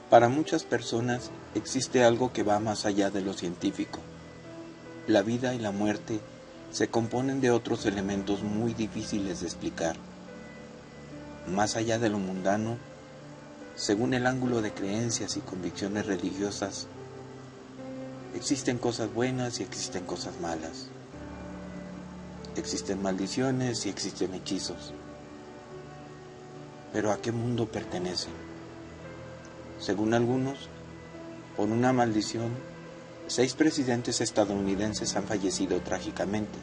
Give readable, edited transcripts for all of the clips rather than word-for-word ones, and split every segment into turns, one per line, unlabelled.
Para muchas personas existe algo que va más allá de lo científico. La vida y la muerte se componen de otros elementos muy difíciles de explicar. Más allá de lo mundano, según el ángulo de creencias y convicciones religiosas, existen cosas buenas y existen cosas malas. Existen maldiciones y existen hechizos. Pero ¿a qué mundo pertenecen? Según algunos, por una maldición, 6 presidentes estadounidenses han fallecido trágicamente.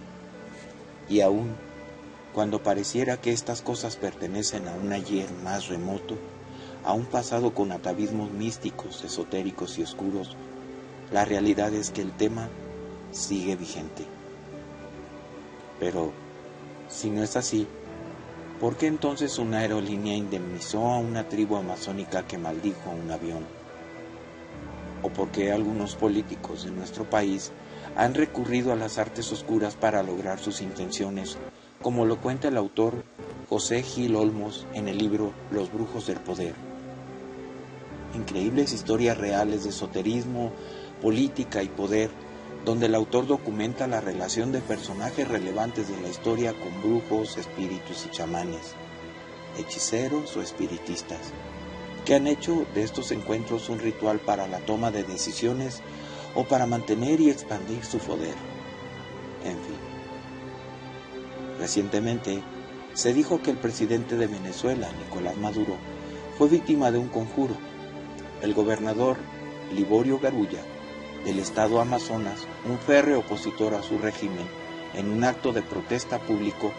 Y aún, cuando pareciera que estas cosas pertenecen a un ayer más remoto, a un pasado con atavismos místicos, esotéricos y oscuros, la realidad es que el tema sigue vigente. Pero, si no es así, ¿por qué entonces una aerolínea indemnizó a una tribu amazónica que maldijo a un avión? ¿O por qué algunos políticos de nuestro país han recurrido a las artes oscuras para lograr sus intenciones, como lo cuenta el autor José Gil Olmos en el libro Los brujos del poder? Increíbles historias reales de esoterismo, política y poder, donde el autor documenta la relación de personajes relevantes de la historia con brujos, espíritus y chamanes, hechiceros o espiritistas, que han hecho de estos encuentros un ritual para la toma de decisiones o para mantener y expandir su poder. En fin. Recientemente, se dijo que el presidente de Venezuela, Nicolás Maduro, fue víctima de un conjuro. El gobernador Liborio Garulla, del estado Amazonas, un férreo opositor a su régimen, en un acto de protesta público,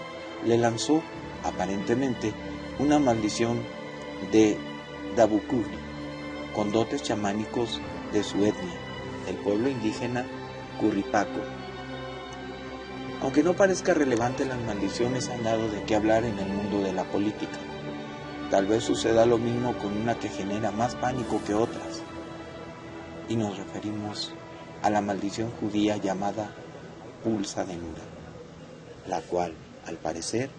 le lanzó, aparentemente, una maldición de Dabukuri, con dotes chamánicos de su etnia, el pueblo indígena Curripaco. Aunque no parezca relevante, las maldiciones han dado de qué hablar en el mundo de la política. Tal vez suceda lo mismo con una que genera más pánico que otras. Y nos referimos a la maldición judía llamada Pulsa de Nura, la cual, al parecer,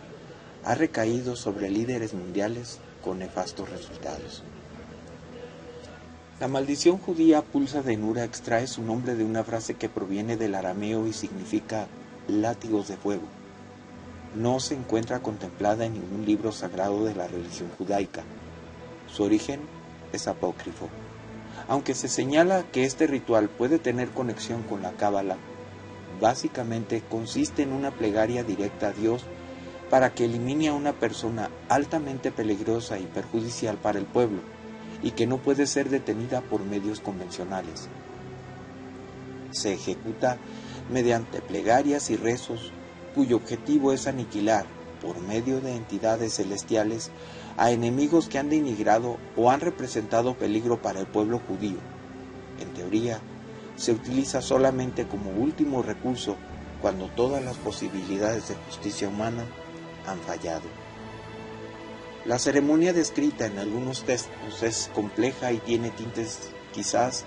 ha recaído sobre líderes mundiales con nefastos resultados. La maldición judía Pulsa de Nura extrae su nombre de una frase que proviene del arameo y significa látigos de fuego. No se encuentra contemplada en ningún libro sagrado de la religión judaica. Su origen es apócrifo. Aunque se señala que este ritual puede tener conexión con la Cábala, básicamente consiste en una plegaria directa a Dios para que elimine a una persona altamente peligrosa y perjudicial para el pueblo, y que no puede ser detenida por medios convencionales. Se ejecuta mediante plegarias y rezos, cuyo objetivo es aniquilar, por medio de entidades celestiales, a enemigos que han denigrado o han representado peligro para el pueblo judío. En teoría, se utiliza solamente como último recurso cuando todas las posibilidades de justicia humana han fallado. La ceremonia descrita en algunos textos es compleja y tiene tintes quizás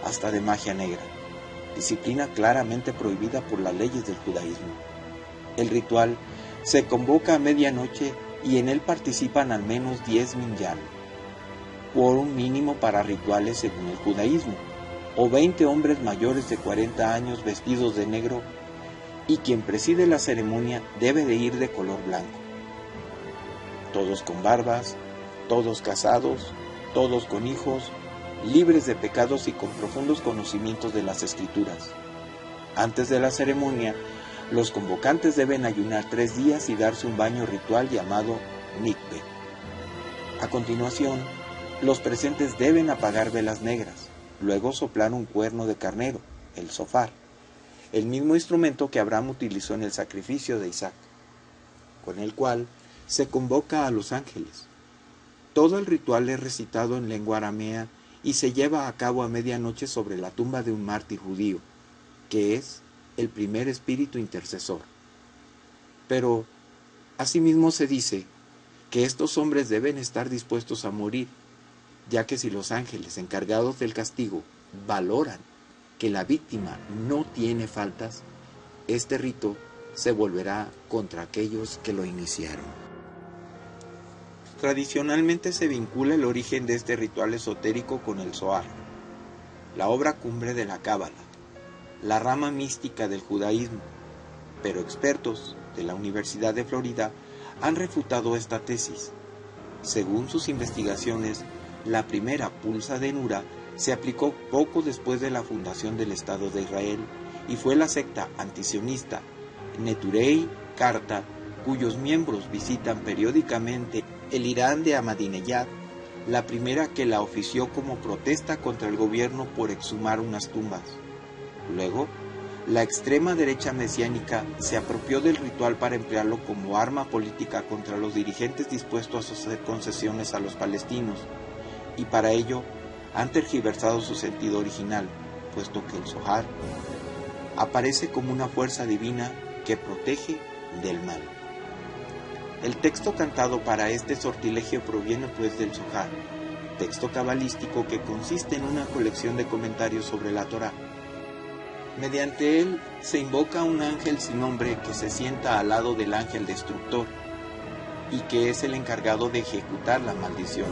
hasta de magia negra, disciplina claramente prohibida por las leyes del judaísmo. El ritual se convoca a medianoche y en él participan al menos 10 minyan, quórum mínimo para rituales según el judaísmo, o 20 hombres mayores de 40 años vestidos de negro, y quien preside la ceremonia debe de ir de color blanco. Todos con barbas, todos casados, todos con hijos, libres de pecados y con profundos conocimientos de las Escrituras. Antes de la ceremonia, los convocantes deben ayunar 3 días y darse un baño ritual llamado mikve. A continuación, los presentes deben apagar velas negras, luego soplar un cuerno de carnero, el shofar, el mismo instrumento que Abraham utilizó en el sacrificio de Isaac, con el cual se convoca a los ángeles. Todo el ritual es recitado en lengua aramea y se lleva a cabo a medianoche sobre la tumba de un mártir judío, que es el primer espíritu intercesor. Pero, asimismo se dice que estos hombres deben estar dispuestos a morir, ya que si los ángeles encargados del castigo valoran que la víctima no tiene faltas, este rito se volverá contra aquellos que lo iniciaron. Tradicionalmente se vincula el origen de este ritual esotérico con el Zohar, la obra cumbre de la Cábala, la rama mística del judaísmo, pero expertos de la Universidad de Florida han refutado esta tesis. Según sus investigaciones, la primera pulsa de Nura se aplicó poco después de la fundación del Estado de Israel y fue la secta antisionista Neturei Karta, cuyos miembros visitan periódicamente el Irán de Ahmadinejad, la primera que la ofició como protesta contra el gobierno por exhumar unas tumbas. Luego, la extrema derecha mesiánica se apropió del ritual para emplearlo como arma política contra los dirigentes dispuestos a hacer concesiones a los palestinos, y para ello han tergiversado su sentido original, puesto que el Zohar aparece como una fuerza divina que protege del mal. El texto cantado para este sortilegio proviene pues del Zohar, texto cabalístico que consiste en una colección de comentarios sobre la Torá. Mediante él se invoca a un ángel sin nombre que se sienta al lado del ángel destructor y que es el encargado de ejecutar la maldición.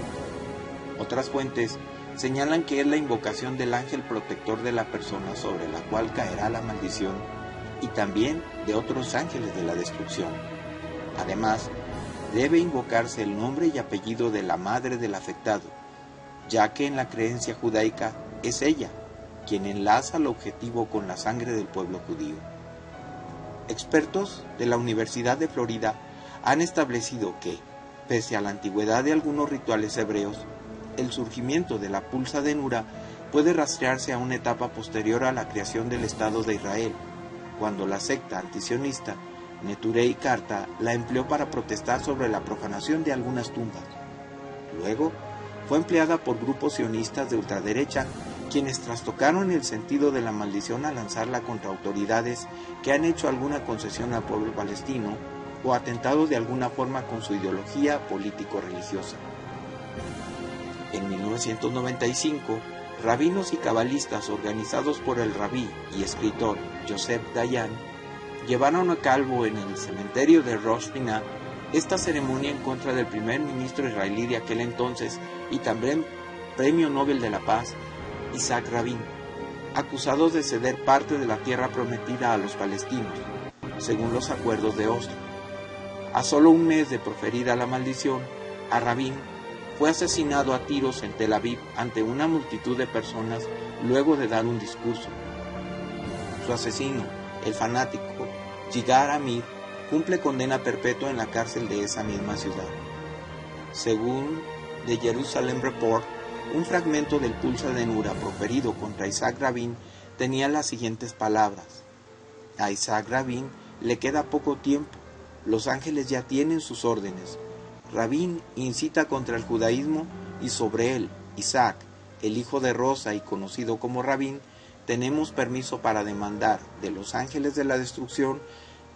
Otras fuentes señalan que es la invocación del ángel protector de la persona sobre la cual caerá la maldición y también de otros ángeles de la destrucción. Además, debe invocarse el nombre y apellido de la madre del afectado, ya que en la creencia judaica es ella quien enlaza el objetivo con la sangre del pueblo judío. Expertos de la Universidad de Florida han establecido que, pese a la antigüedad de algunos rituales hebreos, el surgimiento de la pulsa de Nura puede rastrearse a una etapa posterior a la creación del Estado de Israel, cuando la secta antisionista Neturei Karta la empleó para protestar sobre la profanación de algunas tumbas. Luego, fue empleada por grupos sionistas de ultraderecha, quienes trastocaron el sentido de la maldición al lanzarla contra autoridades que han hecho alguna concesión al pueblo palestino o atentado de alguna forma con su ideología político-religiosa. En 1995, rabinos y cabalistas organizados por el rabí y escritor Yosef Dayan llevaron a cabo en el cementerio de Rosh Pinah esta ceremonia en contra del primer ministro israelí de aquel entonces y también Premio Nobel de la Paz, Isaac Rabin, acusados de ceder parte de la tierra prometida a los palestinos, según los acuerdos de Oslo. A solo un mes de proferida la maldición, a Rabin fue asesinado a tiros en Tel Aviv ante una multitud de personas luego de dar un discurso. Su asesino, el fanático Yigar Amir, cumple condena perpetua en la cárcel de esa misma ciudad. Según The Jerusalem Report, un fragmento del Pulsa de Nura proferido contra Isaac Rabin tenía las siguientes palabras: a Isaac Rabin le queda poco tiempo, los ángeles ya tienen sus órdenes. Rabin incita contra el judaísmo y sobre él, Isaac, el hijo de Rosa y conocido como Rabin, tenemos permiso para demandar de los ángeles de la destrucción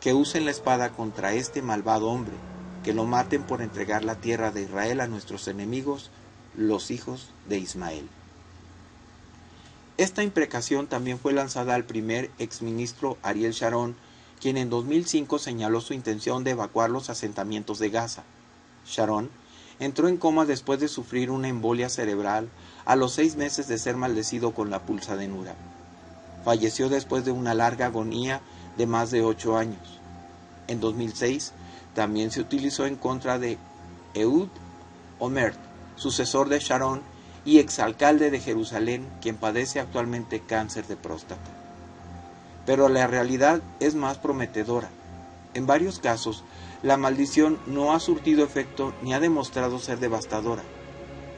que usen la espada contra este malvado hombre, que lo maten por entregar la tierra de Israel a nuestros enemigos, los hijos de Ismael. Esta imprecación también fue lanzada al primer exministro Ariel Sharon, quien en 2005 señaló su intención de evacuar los asentamientos de Gaza. Sharon entró en coma después de sufrir una embolia cerebral a los 6 meses de ser maldecido con la pulsa de Nura. Falleció después de una larga agonía de más de 8 años. En 2006 también se utilizó en contra de Ehud Olmert, sucesor de Sharon y exalcalde de Jerusalén, quien padece actualmente cáncer de próstata. Pero la realidad es más prometedora. En varios casos, la maldición no ha surtido efecto ni ha demostrado ser devastadora.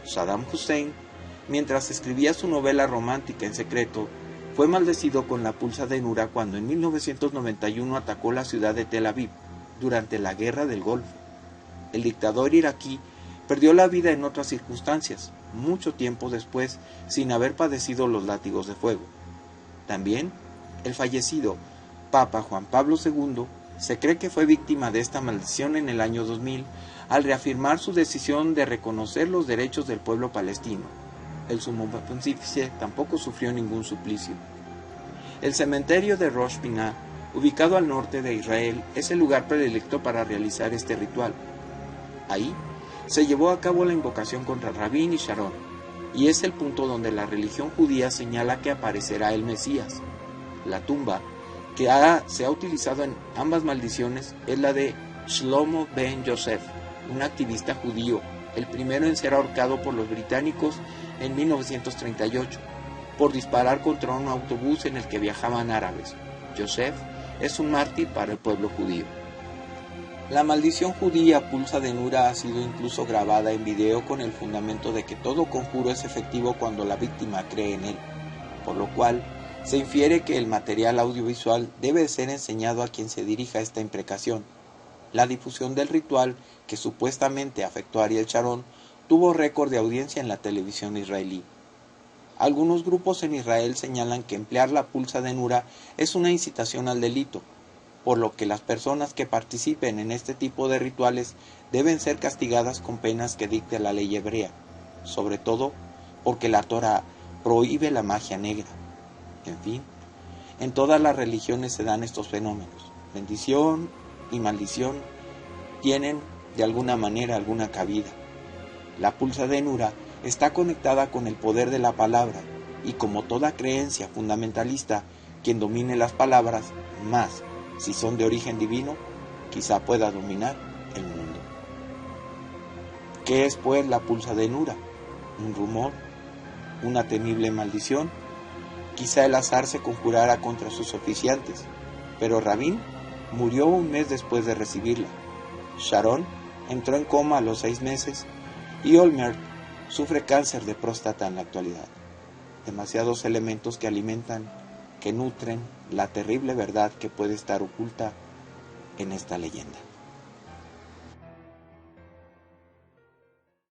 Saddam Hussein, mientras escribía su novela romántica en secreto, fue maldecido con la pulsa de Nura cuando en 1991 atacó la ciudad de Tel Aviv durante la Guerra del Golfo. El dictador iraquí perdió la vida en otras circunstancias, mucho tiempo después, sin haber padecido los látigos de fuego. También, el fallecido Papa Juan Pablo II se cree que fue víctima de esta maldición en el año 2000 al reafirmar su decisión de reconocer los derechos del pueblo palestino. El sumo pontífice tampoco sufrió ningún suplicio. El cementerio de Rosh Pinah, ubicado al norte de Israel, es el lugar predilecto para realizar este ritual. Ahí Se llevó a cabo la invocación contra Rabin y Sharon, y es el punto donde la religión judía señala que aparecerá el Mesías. La tumba que se ha utilizado en ambas maldiciones es la de Shlomo ben Yosef, un activista judío, el primero en ser ahorcado por los británicos en 1938, por disparar contra un autobús en el que viajaban árabes. Yosef es un mártir para el pueblo judío. La maldición judía Pulsa de Nura ha sido incluso grabada en video con el fundamento de que todo conjuro es efectivo cuando la víctima cree en él, por lo cual se infiere que el material audiovisual debe ser enseñado a quien se dirija esta imprecación. La difusión del ritual, que supuestamente afectó a Ariel Sharon, tuvo récord de audiencia en la televisión israelí. Algunos grupos en Israel señalan que emplear la Pulsa de Nura es una incitación al delito, por lo que las personas que participen en este tipo de rituales deben ser castigadas con penas que dicte la ley hebrea, sobre todo porque la Torá prohíbe la magia negra. En fin, en todas las religiones se dan estos fenómenos. Bendición y maldición tienen de alguna manera alguna cabida. La Pulsa de Nura está conectada con el poder de la palabra y, como toda creencia fundamentalista, quien domine las palabras, más si son de origen divino, quizá pueda dominar el mundo. ¿Qué es pues la Pulsa de Nura? ¿Un rumor? ¿Una temible maldición? Quizá el azar se conjurara contra sus oficiantes, pero Rabin murió un mes después de recibirla. Sharon entró en coma a los 6 meses y Olmert sufre cáncer de próstata en la actualidad. Demasiados elementos que alimentan, que nutren la terrible verdad que puede estar oculta en esta leyenda.